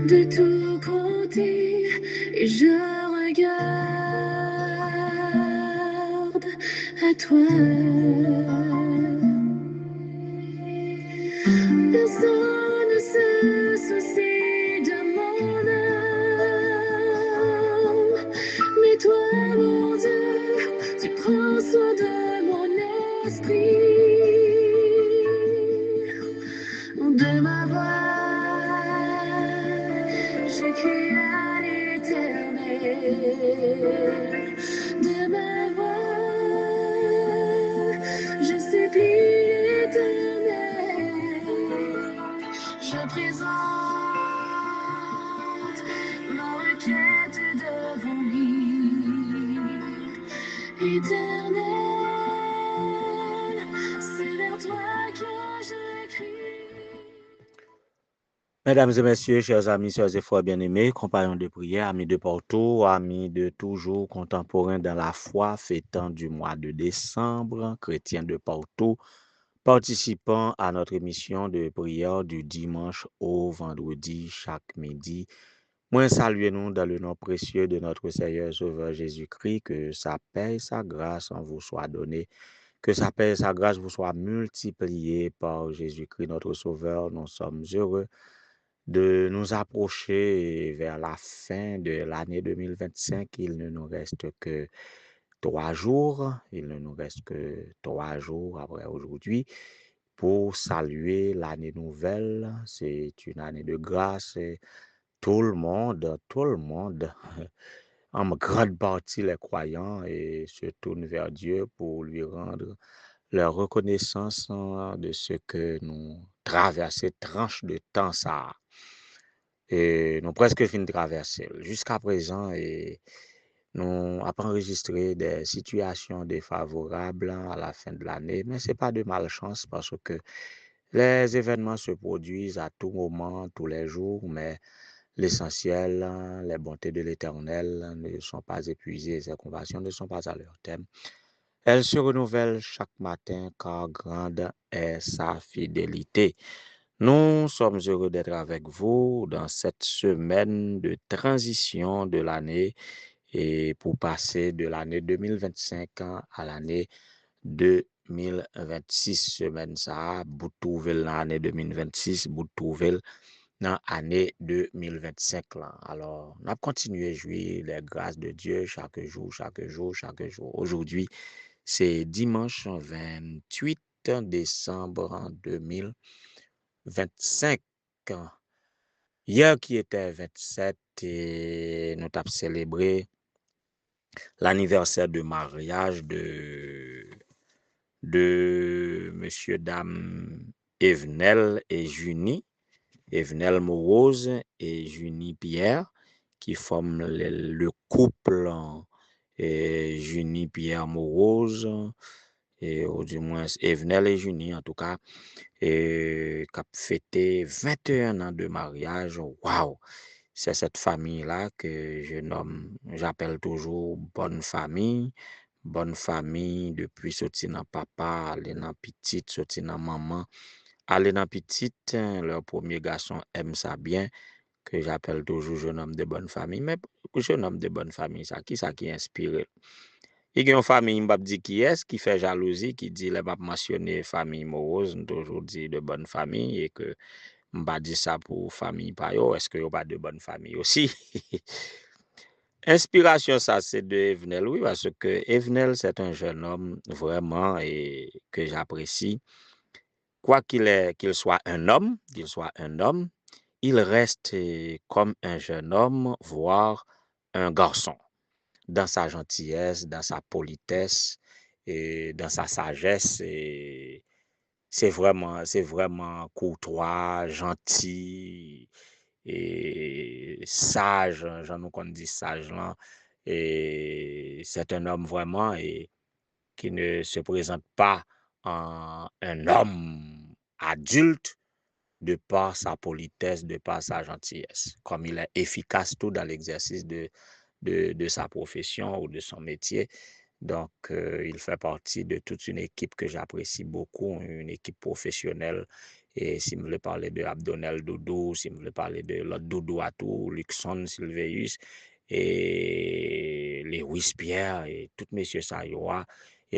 de tous côtés et je regarde à toi. Personne ne se soucie de mon âme, mais toi, mon Dieu, tu prends soin de mon esprit, de ma voix, je crie à l'Éternel, de ma voix, je supplie l'Éternel, je présente ma requête devant lui. Éternel, c'est vers toi que je crie. Mesdames et messieurs, chers amis, chers et frères bien-aimés, compagnons de prière, amis de partout, amis de toujours, contemporains dans la foi, fêtant du mois de décembre, chrétiens de partout, participant à notre émission de prière du dimanche au vendredi chaque midi. Moi, saluez-nous dans le nom précieux de notre Seigneur Sauveur Jésus-Christ, que sa paix et sa grâce en vous soient données, que sa paix et sa grâce vous soient multipliées par Jésus-Christ notre Sauveur. Nous sommes heureux de nous approcher vers la fin de l'année 2025. Il ne nous reste que 3 jours. Il ne nous reste que 3 jours après aujourd'hui pour saluer l'année nouvelle. C'est une année de grâce et tout le monde, en grande partie les croyants, et se tournent vers Dieu pour lui rendre leur reconnaissance de ce que nous traversons, cette tranche de temps ça. Et nous presque fini de traverser. Jusqu'à présent, et nous avons enregistré des situations défavorables à la fin de l'année, mais ce n'est pas de malchance parce que les événements se produisent à tout moment, tous les jours, mais l'essentiel, les bontés de l'Éternel ne sont pas épuisées, ses compassions ne sont pas à leur terme. Elles se renouvellent chaque matin car grande est sa fidélité. Nous sommes heureux d'être avec vous dans cette semaine de transition de l'année et pour passer de l'année 2025 à l'année 2026. Semaine ça, bout trouvé l'année 2026, bout trouvé dans l'année 2025 là. Alors, on a continué à jouer les grâces de Dieu chaque jour, chaque jour, chaque jour. Aujourd'hui, c'est dimanche 28 décembre 2025. Hier qui était 27, et nous avons célébré l'anniversaire de mariage de monsieur, dame Evenel et Junie, Evenel Morose et Junie Pierre, qui forment le couple Junie Pierre Morose, et ou du moins Evenel et Junie en tout cas, et qui a fêté 21 ans de mariage. Waouh! C'est cette famille-là que j'appelle toujours bonne famille depuis sorti dans papa, aller dans petite, sorti dans maman, aller dans petite, leur premier garçon aime ça bien, que j'appelle toujours jeune homme de bonne famille, mais jeune homme de bonne famille, ça qui inspire. Il y a une famille, je dit qui fait jalousie, qui dit, les m'a mentionné famille morose, toujours dit de bonne famille, et que m'a dit ça pour famille pa yo, est-ce que yo pas de bonne famille aussi? Inspiration, ça, c'est de Evenel, oui, parce que Evenel, c'est un jeune homme vraiment et que j'apprécie. Quoi qu'il soit un homme, il reste comme un jeune homme, voire un garçon, dans sa gentillesse, dans sa politesse et dans sa sagesse. Et c'est vraiment courtois, gentil et sage, j'en nous qu'on dit sage là. Et c'est un homme vraiment et qui ne se présente pas en un homme adulte de par sa politesse, de par sa gentillesse, comme il est efficace tout dans l'exercice de sa profession ou de son métier. Donc, il fait partie de toute une équipe que j'apprécie beaucoup, une équipe professionnelle Et si je voulais parler de Abdonel Dodo, si je voulais parler de l'autre Dodo à tout, Luxon Sylveus, et les Pierre, et tous messieurs ça, et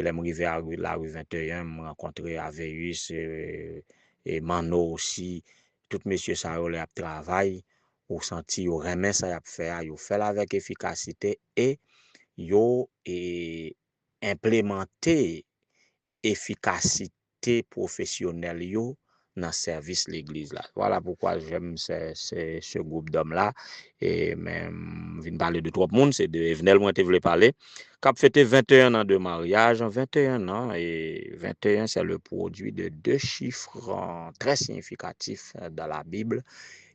les arrivé à la rue 21, me rencontré Aveus et Mano aussi, tous messieurs ça, les travail, ou senti, ou remet ça, y a fait avec efficacité, et yo et implémenté efficacité professionnelle yo dans service l'église là. Voilà pourquoi j'aime ce groupe d'hommes là et même vinn parler de trois monde, c'est de Evenel moi te voulais parler qu'a fêté 21 ans de mariage, 21 ans et 21 c'est le produit de deux chiffres très significatifs dans la Bible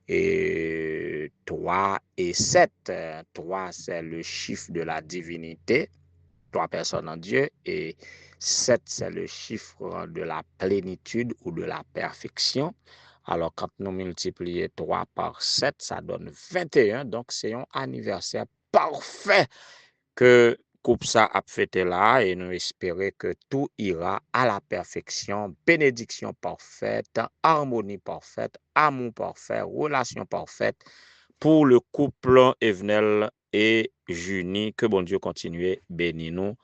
et 3 et 7. 3 c'est le chiffre de la divinité, trois personnes en Dieu, et 7, c'est le chiffre de la plénitude ou de la perfection. Alors, quand nous multiplions 3 par 7, ça donne 21. Donc, c'est un anniversaire parfait que coupe ça a fêté là et nous espérons que tout ira à la perfection, bénédiction parfaite, harmonie parfaite, amour parfait, relation parfaite pour le couple Evenel et Junie. Que bon Dieu continue bénir nous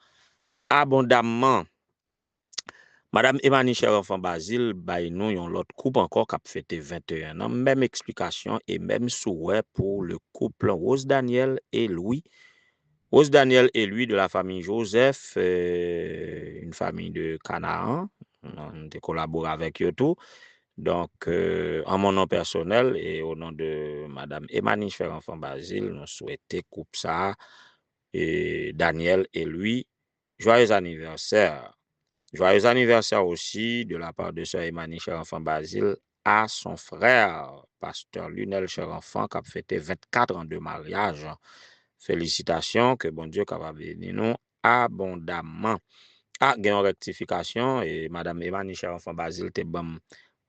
abondamment. Madame Emmanuel Cher Enfant Basile, bay nous yon l'autre couple encore qui a fêté 21 ans. Même explication et même souhait pour le couple Rose Daniel et Louis. Rose Daniel et lui de la famille Joseph, une famille de Canaan. On a collaboré avec eux tout. Donc, en mon nom personnel et au nom de Madame Emmanuel Cher Enfant Basile, nous souhaitons couple ça et Daniel et lui. Joyeux anniversaire. Joyeux anniversaire aussi de la part de sœur Emmanuel Cher Enfant Basile à son frère, pasteur Lunel Cher Enfant, qui a fêté 24 ans de mariage. Félicitations, que bon Dieu capable bénir nous abondamment. Ah, il y a une rectification et Madame Emmanuel Cher Enfant Basile était bon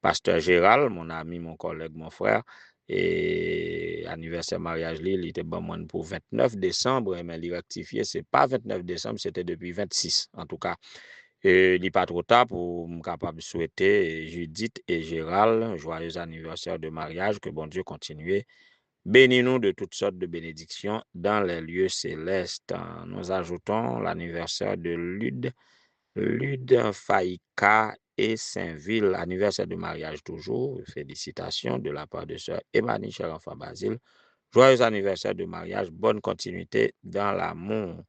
pasteur Gérald, mon ami, mon collègue, mon frère. Et anniversaire mariage, il était bon pour 29 décembre, mais il rectifié, c'est pas 29 décembre, c'était depuis 26 en tout cas. Il n'est pas trop tard pour me capable de souhaiter Judith et Gérald joyeux anniversaire de mariage, que bon Dieu continue. Bénis-nous de toutes sortes de bénédictions dans les lieux célestes. Nous ajoutons l'anniversaire de Lude Faïka et Saint-Ville, anniversaire de mariage toujours. Félicitations de la part de sœur Emmanuel Cher Enfant Basile. Joyeux anniversaire de mariage, bonne continuité dans l'amour.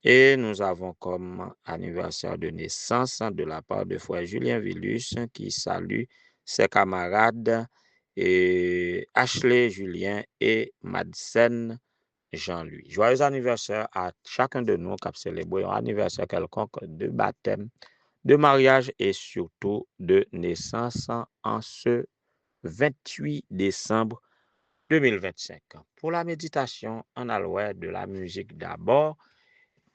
Et nous avons comme anniversaire de naissance de la part de frère Julien Villus qui salue ses camarades et Ashley Julien et Madsen Jean-Louis. Joyeux anniversaire à chacun de nous qui a célébré un anniversaire quelconque de baptême, de mariage et surtout de naissance en ce 28 décembre 2025. Pour la méditation, on a l'ouest de la musique d'abord.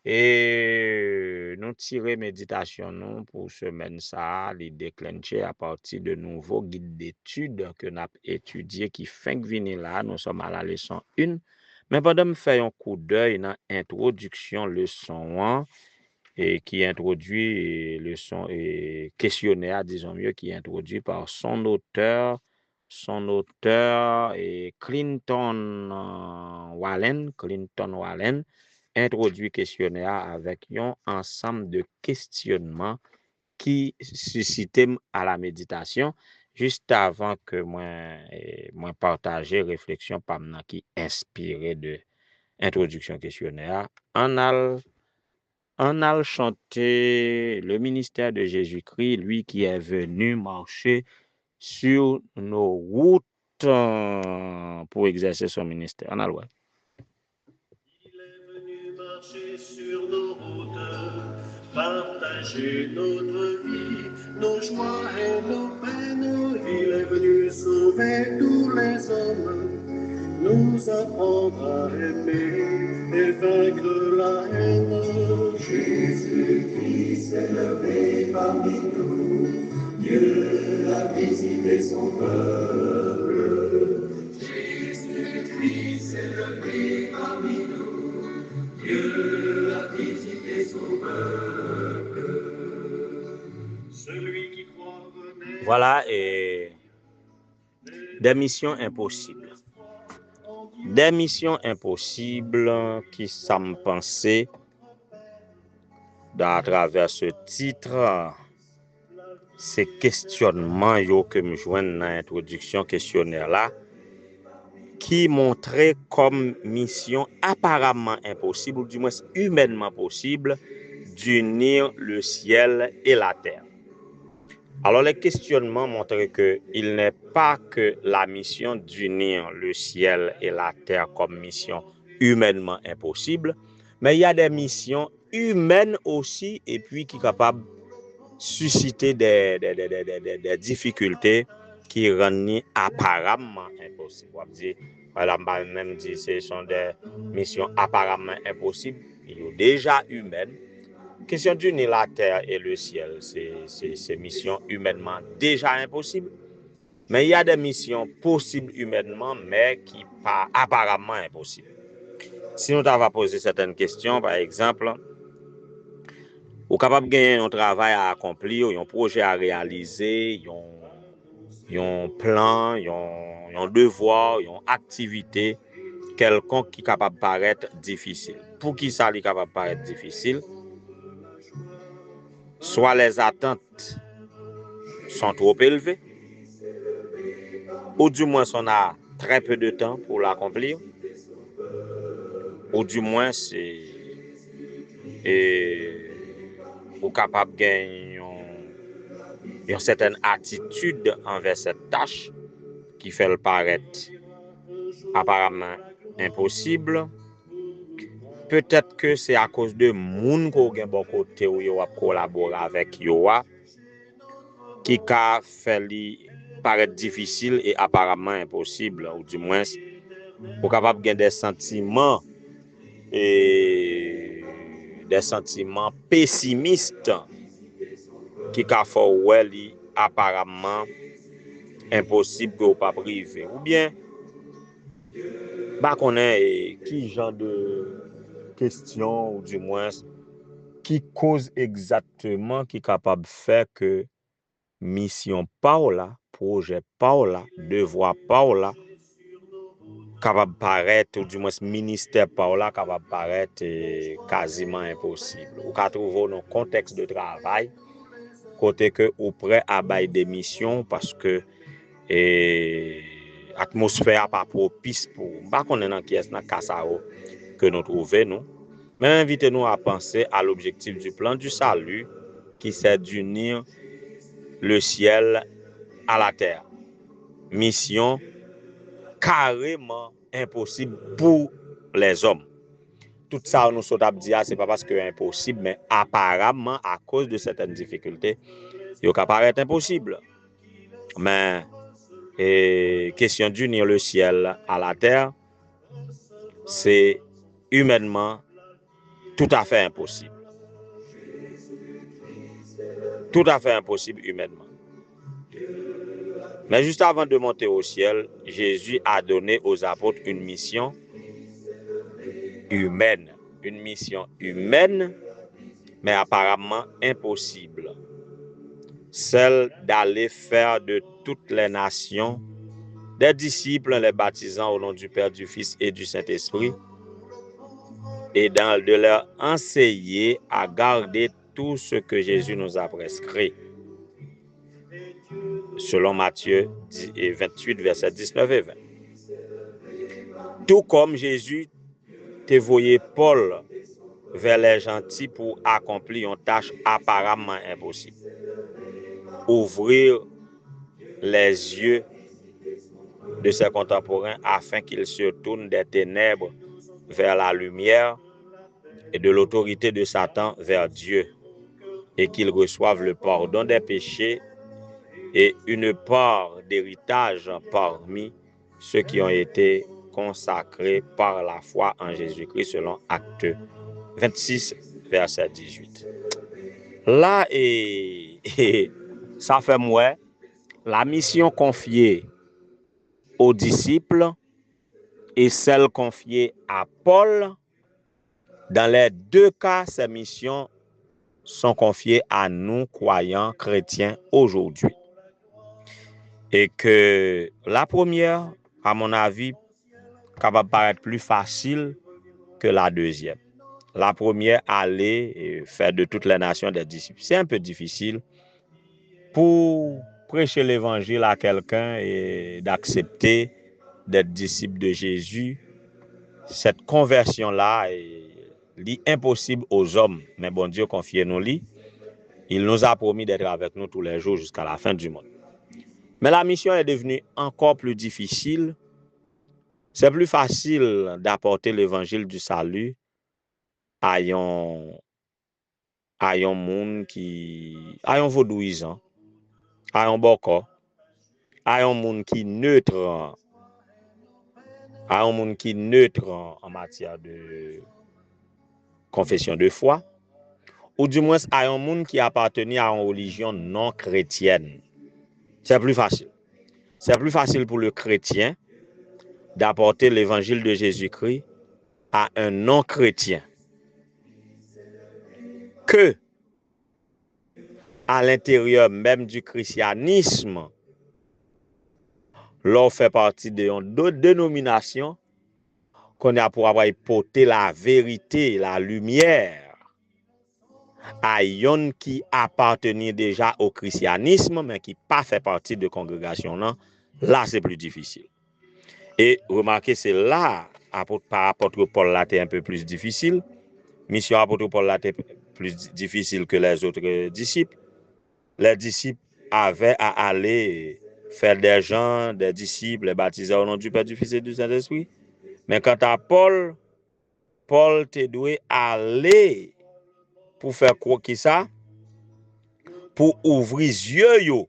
Et nous tirer méditation nous pour semaine ça, les déclencher à partir de nouveaux guides d'études que nous avons étudié qui fait venir là. Nous sommes à la leçon 1. Mais pendant que nous faisons un coup d'œil dans l'introduction leçon 1 et qui introduit leçon et questionnaire, disons mieux, qui est introduit par son auteur et Clinton Wallen introduit questionnaire avec un ensemble de questionnements qui suscitent à la méditation juste avant que moi partager réflexion par moi qui inspiré de introduction questionnaire on a chanté le ministère de Jésus-Christ, lui qui est venu marcher sur nos routes pour exercer son ministère. On a le droit. Il est venu marcher sur nos routes, partager notre vie, nos joies et nos peines. Il est venu sauver tous les hommes, nous apprendre à aimer et vaincre la haine. Jésus-Christ s'est levé parmi nous, Dieu a visité son peuple. Jésus-Christ s'est levé parmi nous, Dieu a visité son peuple. Celui qui croit venait. Voilà, et Des missions impossibles. Des missions impossibles qui ça me pensait à travers ce titre, ces questionnements yo que me joignent dans l'introduction questionnaire là, qui montrait comme mission apparemment impossible, ou du moins humainement possible, d'unir le ciel et la terre. Alors les questionnements montraient qu'il n'est pas que la mission d'unir le ciel et la terre comme mission humainement impossible, mais il y a des missions humaines aussi et puis qui sont capables de susciter des difficultés qui rendent apparemment impossible. On dit, voilà, même dit ce sont des missions apparemment impossibles, ils sont déjà humaines. Question d'unir la terre et le ciel, c'est mission humainement déjà impossible. Mais il y a des missions possibles humainement, mais qui pas apparemment impossibles. Si nous t'avons posé certaines questions, par exemple, ou capable de gagner un travail à accomplir, un projet à réaliser, un plan, un devoir, une activité quelconque qui est capable de paraître difficile. Pour qui ça est capable de paraître difficile? Soit les attentes sont trop élevées, ou du moins on a très peu de temps pour l'accomplir, ou du moins c'est ou capable de gagner une certaine attitude envers cette tâche qui fait le paraître apparemment impossible. Peut-être que c'est à cause de moun ko gen bon côté ou yo a collaborer avec yo qui a fait li paraître difficile et apparemment impossible, ou du moins ou capable de des sentiments et des sentiments pessimistes qui a fait ouais li apparemment impossible que ou pas privé, ou bien bah connaît qui genre de question ou du moins qui cause exactement qui est capable de faire que mission Paola, projet Paola, devoir Paola capable de paraître, ou du moins ministère Paola capable de paraître quasiment impossible. Ou qu'à trouver dans contexte de travail, côté que ou prêt à bailler des missions parce que atmosphère pas propice pour pas qu'on est dans qui est dans Kassao que nous trouvons nous. Mais invitez-nous à penser à l'objectif du plan du salut qui c'est d'unir le ciel à la terre. Mission carrément impossible pour les hommes. Tout ça, nous sommes dire, c'est pas parce que c'est impossible, mais apparemment, à cause de certaines difficultés, il paraît impossible. Mais question d'unir le ciel à la terre, c'est humainement tout à fait impossible. Tout à fait impossible humainement. Mais juste avant de monter au ciel, Jésus a donné aux apôtres une mission humaine. Une mission humaine, mais apparemment impossible. Celle d'aller faire de toutes les nations des disciples, les baptisant au nom du Père, du Fils et du Saint-Esprit, et de leur enseigner à garder tout ce que Jésus nous a prescrit. Selon Matthieu 28, versets 19 et 20. Tout comme Jésus t'a envoyé Paul vers les gentils pour accomplir une tâche apparemment impossible. Ouvrir les yeux de ses contemporains afin qu'ils se tournent des ténèbres vers la lumière et de l'autorité de Satan vers Dieu, et qu'ils reçoivent le pardon des péchés et une part d'héritage parmi ceux qui ont été consacrés par la foi en Jésus-Christ selon Actes 26, verset 18. Là, ça fait moi, la mission confiée aux disciples et celle confiée à Paul, dans les deux cas, ces missions sont confiées à nous, croyants chrétiens, aujourd'hui. Et que la première, à mon avis, capable de paraître plus facile que la deuxième. La première, aller et faire de toutes les nations des disciples. C'est un peu difficile pour prêcher l'évangile à quelqu'un et d'accepter d'être disciple de Jésus. Cette conversion-là est impossible aux hommes, mais bon Dieu, confiez-nous-lui. Il nous a promis d'être avec nous tous les jours jusqu'à la fin du monde. Mais la mission est devenue encore plus difficile. C'est plus facile d'apporter l'évangile du salut à un monde à un vaudouisant, à un boko, à un monde qui neutre, en matière de confession de foi, ou du moins à un monde qui appartenait à une religion non chrétienne. C'est plus facile. C'est plus facile pour le chrétien d'apporter l'évangile de Jésus-Christ à un non-chrétien que à l'intérieur même du christianisme, l'on fait partie de dénominations qu'on a pour avoir porté la vérité, la lumière à yon qui appartenait déjà au christianisme, mais qui pas fait partie de congrégation. Là, c'est plus difficile. Et remarquez, c'est là, par apôtre Paul, là, c'est un peu plus difficile. Mission apôtre Paul, là, c'est plus difficile que les autres disciples. Les disciples avaient à aller faire des gens, des disciples, les baptiser au nom du Père, du Fils et du Saint-Esprit. Mais quant à Paul te doit aller pour faire quoi qui ça? Pour ouvrir les yeux,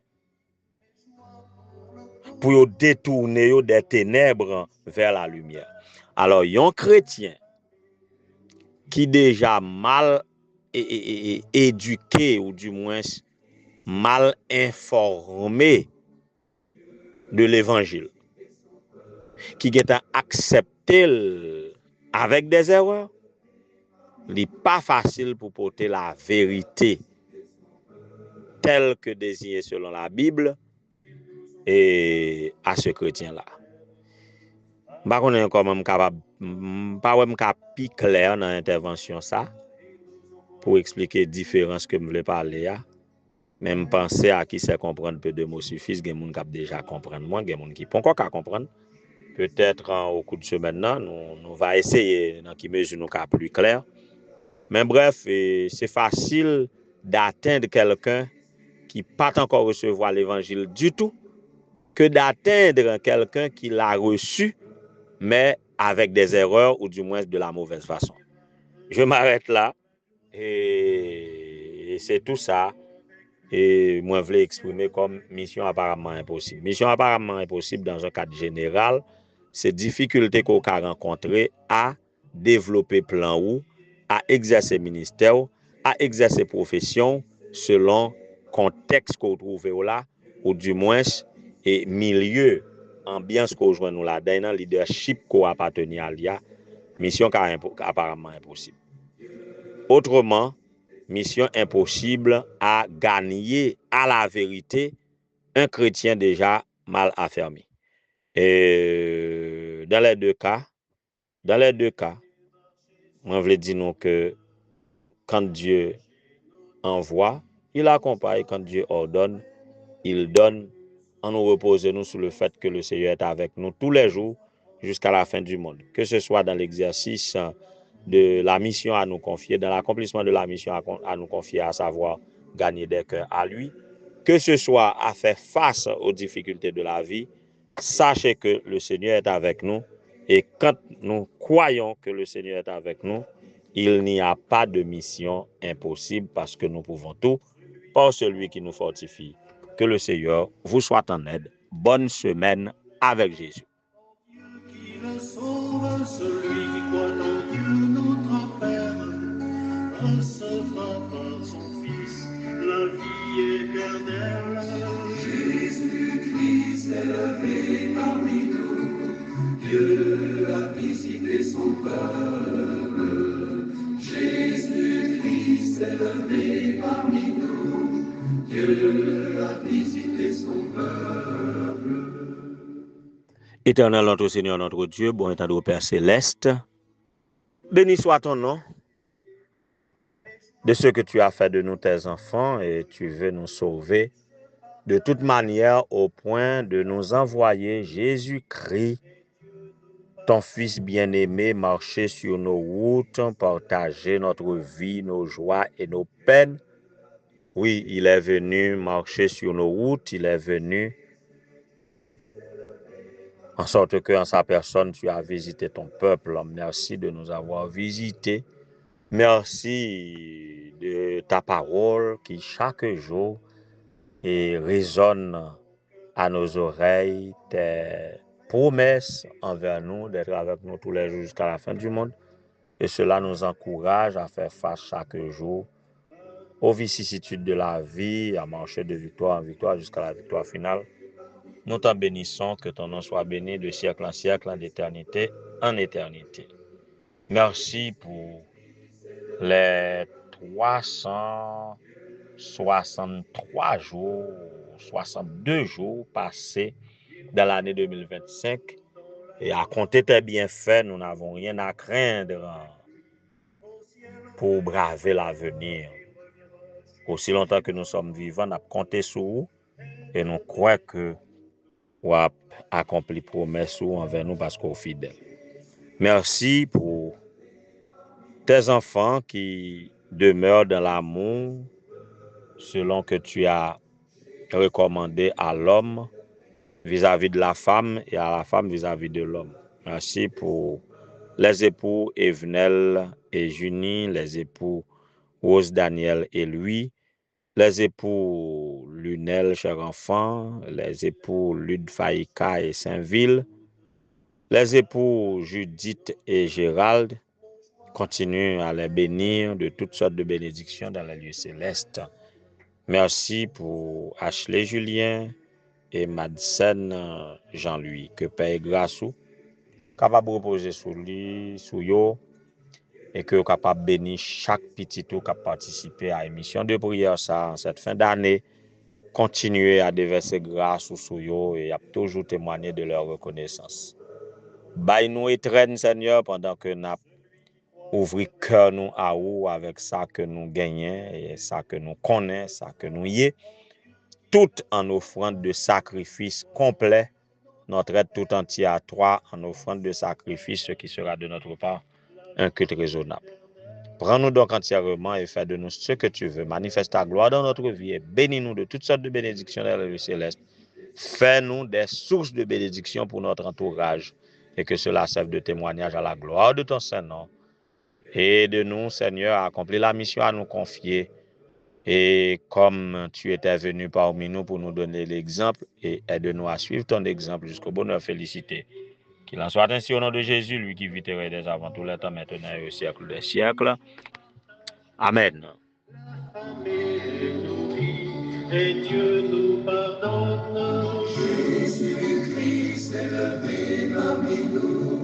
pour détourner des ténèbres vers la lumière. Alors, un chrétien qui déjà mal éduqué, ou du moins mal informé de l'évangile, qui a accepté avec des erreurs, il n'est pas facile pour porter la vérité telle que désignée selon la Bible et à ce chrétien-là. Je ne sais pas si capable, pas plus clair dans l'intervention ça pour expliquer la différence que je voulais parler. Même penser à qui sait comprendre peu de mots suffisent, il y a des gens qui déjà comprendre moins, il y a des gens qui ne peuvent pas comprendre. Peut-être au cours de ce maintenant, nous va essayer dans qui mesure nous plus clair. Mais bref, c'est facile d'atteindre quelqu'un qui n'a pas encore recevoir l'évangile du tout, que d'atteindre quelqu'un qui l'a reçu, mais avec des erreurs ou du moins de la mauvaise façon. Je m'arrête là et c'est tout ça. Et moi, je voulais exprimer comme mission apparemment impossible. Mission apparemment impossible dans un cadre général, c'est difficulté qu'on a rencontré à développer plan ou à exercer ministère, à exercer profession selon contexte qu'on trouve là, ou du moins et milieu, ambiance qu'on joue nous là, dans leadership qu'on appartient à l'IA, mission apparemment impossible. Autrement, mission impossible à gagner à la vérité un chrétien déjà mal affermi. Et dans les deux cas, moi je veux dire non que quand Dieu envoie, il accompagne, quand Dieu ordonne, il donne. En nous reposer nous sur le fait que le Seigneur est avec nous tous les jours jusqu'à la fin du monde. Que ce soit dans l'exercice de la mission à nous confier, dans l'accomplissement de la mission à nous confier, à savoir gagner des cœurs à lui, que ce soit à faire face aux difficultés de la vie, sachez que le Seigneur est avec nous et quand nous croyons que le Seigneur est avec nous, il n'y a pas de mission impossible parce que nous pouvons tout par celui qui nous fortifie. Que le Seigneur vous soit en aide. Bonne semaine avec Jésus. Qui le sauve, celui qui croit en Dieu notre Père, recevra par son Fils la vie éternelle. Jésus-Christ est levé parmi nous, Dieu a visité son peuple. Jésus-Christ est levé parmi nous, Dieu a visité son peuple. Éternel notre Seigneur, notre Dieu, bon état de Père céleste, béni soit ton nom de ce que tu as fait de nous tes enfants et tu veux nous sauver de toute manière au point de nous envoyer Jésus-Christ, ton Fils bien-aimé, marcher sur nos routes, partager notre vie, nos joies et nos peines. Oui, il est venu marcher sur nos routes, il est venu en sorte que en sa personne, tu as visité ton peuple. Merci de nous avoir visités. Merci de ta parole qui chaque jour résonne à nos oreilles, tes promesses envers nous d'être avec nous tous les jours jusqu'à la fin du monde. Et cela nous encourage à faire face chaque jour aux vicissitudes de la vie, à marcher de victoire en victoire jusqu'à la victoire finale. Nous t'en bénissons, que ton nom soit béni de siècle en siècle, d'éternité en éternité. Merci pour les 363 jours, 62 jours passés dans l'année 2025. Et à compter tes bienfaits, nous n'avons rien à craindre pour braver l'avenir. Aussi longtemps que nous sommes vivants, nous avons compté sur vous et nous croyons que vous avez accompli promesse envers nous parce qu'on est fidèle. Merci pour tes enfants qui demeurent dans l'amour selon que tu as recommandé à l'homme vis-à-vis de la femme et à la femme vis-à-vis de l'homme. Merci pour les époux Evenel et Junie, les époux Rose Daniel et Louis, les époux Lunel, cher enfant, les époux Ludfaïka et Saint-Ville, les époux Judith et Gérald. Continue à les bénir de toutes sortes de bénédictions dans les lieux célestes. Merci pour Ashley Julien et Madsen Jean-Louis. Que paix grâce ou capable de reposer sur lui, sur yo, et que capable de bénir chaque petit tout qui a participé à l'émission de prière ça, en cette fin d'année. Continuer à déverser grâce sur yo et à toujours témoigner de leur reconnaissance. Baille nous étreine, Seigneur, pendant que nous ouvrons cœur nous à vous avec ça que nous gagnons et ça que nous connaissons, ça que nous y est, tout en offrande de sacrifice complet, notre aide tout entier à toi, en offrande de sacrifice, ce qui sera de notre part un culte raisonnable. Prends-nous donc entièrement et fais de nous ce que tu veux. Manifeste ta gloire dans notre vie et bénis-nous de toutes sortes de bénédictions dans le céleste. Fais-nous des sources de bénédictions pour notre entourage et que cela serve de témoignage à la gloire de ton Saint-Nom. Aide-nous, Seigneur, à accomplir la mission à nous confier. Et comme tu étais venu parmi nous pour nous donner l'exemple, et aide-nous à suivre ton exemple jusqu'au bonheur, félicité. Qu'il en soit ainsi au nom de Jésus, lui qui vit et règne avant tout le temps, maintenant et au siècle des siècles. Amen. Et Dieu nous pardonne. Jésus-Christ est levé parmi nous.